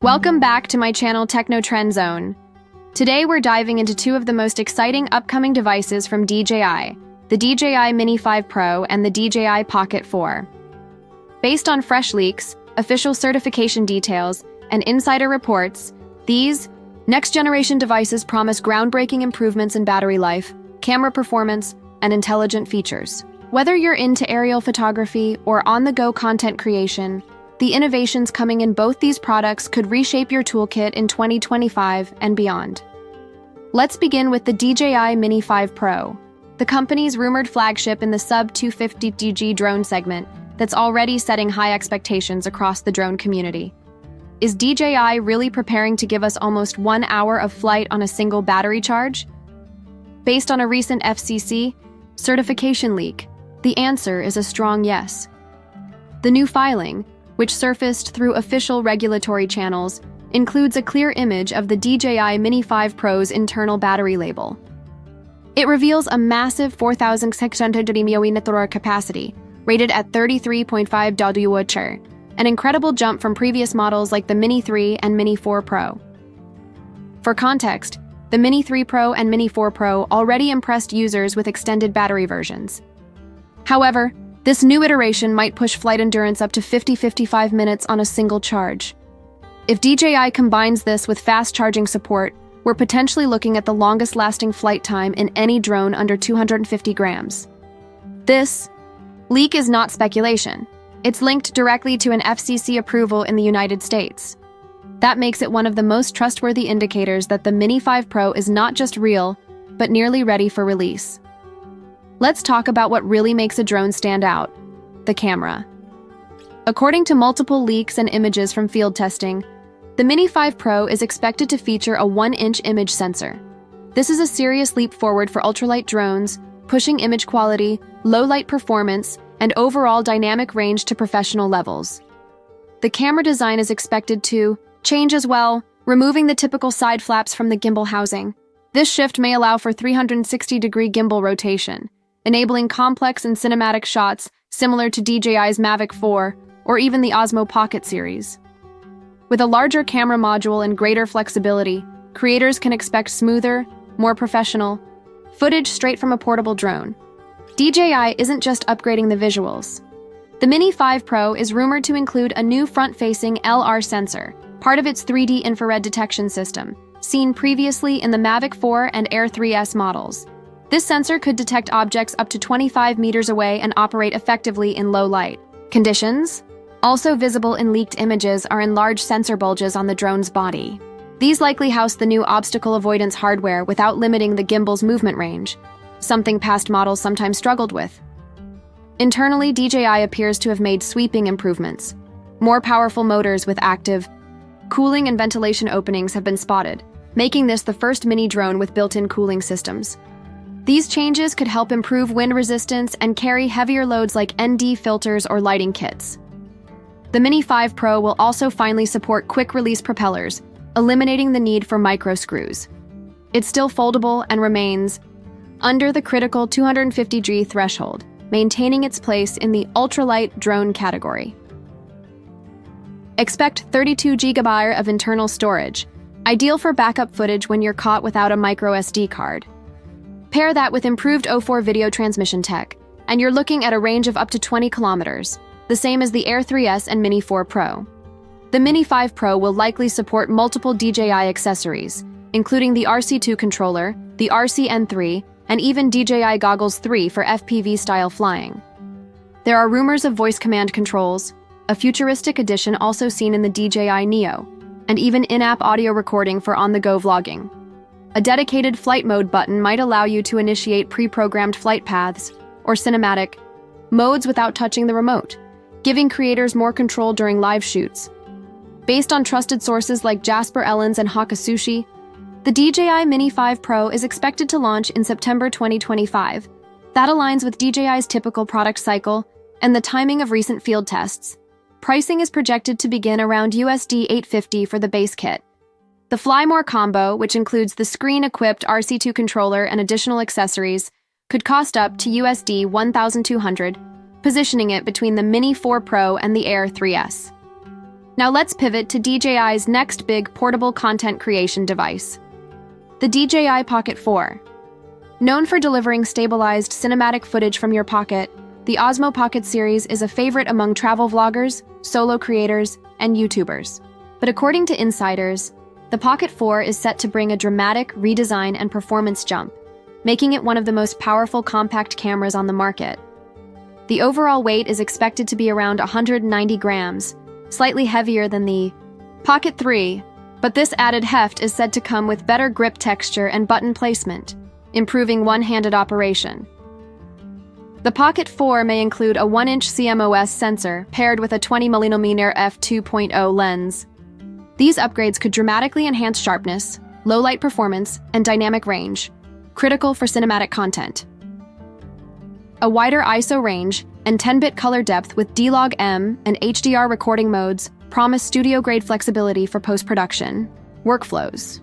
Welcome back to my channel Techno Trend Zone. Today we're diving into two of the most exciting upcoming devices from DJI, the DJI Mini 5 Pro and the DJI Pocket 4. Based on fresh leaks, official certification details, and insider reports, these next-generation devices promise groundbreaking improvements in battery life, camera performance, and intelligent features. Whether you're into aerial photography or on-the-go content creation, the innovations coming in both these products could reshape your toolkit in 2025 and beyond. Let's begin with the DJI Mini 5 Pro, the company's rumored flagship in the sub-250 DG drone segment that's already setting high expectations across the drone community. Is DJI really preparing to give us almost 1 hour of flight on a single battery charge? Based on a recent FCC certification leak, the answer is a strong yes. The new filing, which surfaced through official regulatory channels, includes a clear image of the DJI Mini 5 Pro's internal battery label. It reveals a massive 4,600 mAh capacity, rated at 33.5 kWh, an incredible jump from previous models like the Mini 3 and Mini 4 Pro. For context, the Mini 3 Pro and Mini 4 Pro already impressed users with extended battery versions. However, this new iteration might push flight endurance up to 50-55 minutes on a single charge. If DJI combines this with fast charging support, we're potentially looking at the longest-lasting flight time in any drone under 250 grams. This leak is not speculation. It's linked directly to an FCC approval in the United States. That makes it one of the most trustworthy indicators that the Mini 5 Pro is not just real, but nearly ready for release. Let's talk about what really makes a drone stand out: the camera. According to multiple leaks and images from field testing, the Mini 5 Pro is expected to feature a 1-inch image sensor. This is a serious leap forward for ultralight drones, pushing image quality, low-light performance, and overall dynamic range to professional levels. The camera design is expected to change as well, removing the typical side flaps from the gimbal housing. This shift may allow for 360-degree gimbal rotation, enabling complex and cinematic shots similar to DJI's Mavic 4 or even the Osmo Pocket series. With a larger camera module and greater flexibility, creators can expect smoother, more professional footage straight from a portable drone. DJI isn't just upgrading the visuals. The Mini 5 Pro is rumored to include a new front-facing LR sensor, part of its 3D infrared detection system, seen previously in the Mavic 4 and Air 3S models. This sensor could detect objects up to 25 meters away and operate effectively in low light conditions. Also visible in leaked images are enlarged sensor bulges on the drone's body. These likely house the new obstacle avoidance hardware without limiting the gimbal's movement range, something past models sometimes struggled with. Internally, DJI appears to have made sweeping improvements. More powerful motors with active cooling and ventilation openings have been spotted, making this the first mini drone with built-in cooling systems. These changes could help improve wind resistance and carry heavier loads like ND filters or lighting kits. The Mini 5 Pro will also finally support quick-release propellers, eliminating the need for micro screws. It's still foldable and remains under the critical 250G threshold, maintaining its place in the ultralight drone category. Expect 32 GB of internal storage, ideal for backup footage when you're caught without a micro SD card. Pair that with improved O4 video transmission tech, and you're looking at a range of up to 20 kilometers, the same as the Air 3S and Mini 4 Pro. The Mini 5 Pro will likely support multiple DJI accessories, including the RC2 controller, the RC-N3, and even DJI Goggles 3 for FPV-style flying. There are rumors of voice command controls, a futuristic addition also seen in the DJI Neo, and even in-app audio recording for on-the-go vlogging. A dedicated flight mode button might allow you to initiate pre-programmed flight paths or cinematic modes without touching the remote, giving creators more control during live shoots. Based on trusted sources like Jasper Ellens and Hakasushi, the DJI Mini 5 Pro is expected to launch in September 2025. That aligns with DJI's typical product cycle and the timing of recent field tests. Pricing is projected to begin around USD $850 for the base kit. The Fly More combo, which includes the screen-equipped RC2 controller and additional accessories, could cost up to USD $1,200, positioning it between the Mini 4 Pro and the Air 3S. Now let's pivot to DJI's next big portable content creation device, the DJI Pocket 4. Known for delivering stabilized cinematic footage from your pocket, the Osmo Pocket series is a favorite among travel vloggers, solo creators, and YouTubers. But according to insiders, the Pocket 4 is set to bring a dramatic redesign and performance jump, making it one of the most powerful compact cameras on the market. The overall weight is expected to be around 190 grams, slightly heavier than the Pocket 3, but this added heft is said to come with better grip texture and button placement, improving one-handed operation. The Pocket 4 may include a 1-inch CMOS sensor paired with a 20mm f2.0 lens. These upgrades could dramatically enhance sharpness, low-light performance, and dynamic range, critical for cinematic content. A wider ISO range and 10-bit color depth with D-Log-M and HDR recording modes promise studio-grade flexibility for post-production workflows.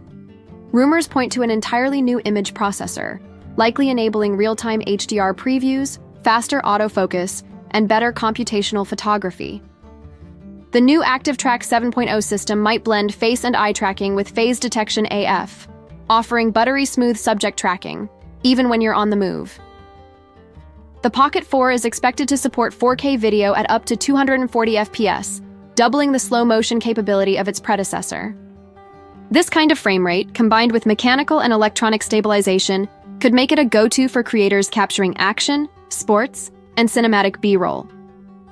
Rumors point to an entirely new image processor, likely enabling real-time HDR previews, faster autofocus, and better computational photography. The new ActiveTrack 7.0 system might blend face and eye tracking with phase detection AF, offering buttery smooth subject tracking, even when you're on the move. The Pocket 4 is expected to support 4K video at up to 240 FPS, doubling the slow motion capability of its predecessor. This kind of frame rate, combined with mechanical and electronic stabilization, could make it a go-to for creators capturing action, sports, and cinematic B-roll.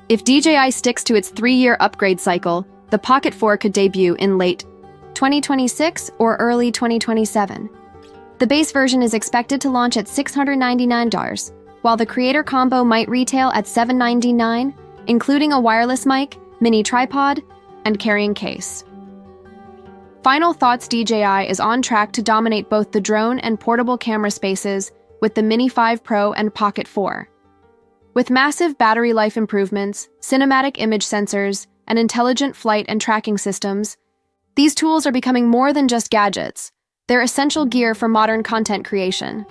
If DJI sticks to its 3-year upgrade cycle, the Pocket 4 could debut in late 2026 or early 2027. The base version is expected to launch at $699, while the creator combo might retail at $799, including a wireless mic, mini tripod, and carrying case. Final thoughts: DJI is on track to dominate both the drone and portable camera spaces with the Mini 5 Pro and Pocket 4. With massive battery life improvements, cinematic image sensors, and intelligent flight and tracking systems, these tools are becoming more than just gadgets. They're essential gear for modern content creation.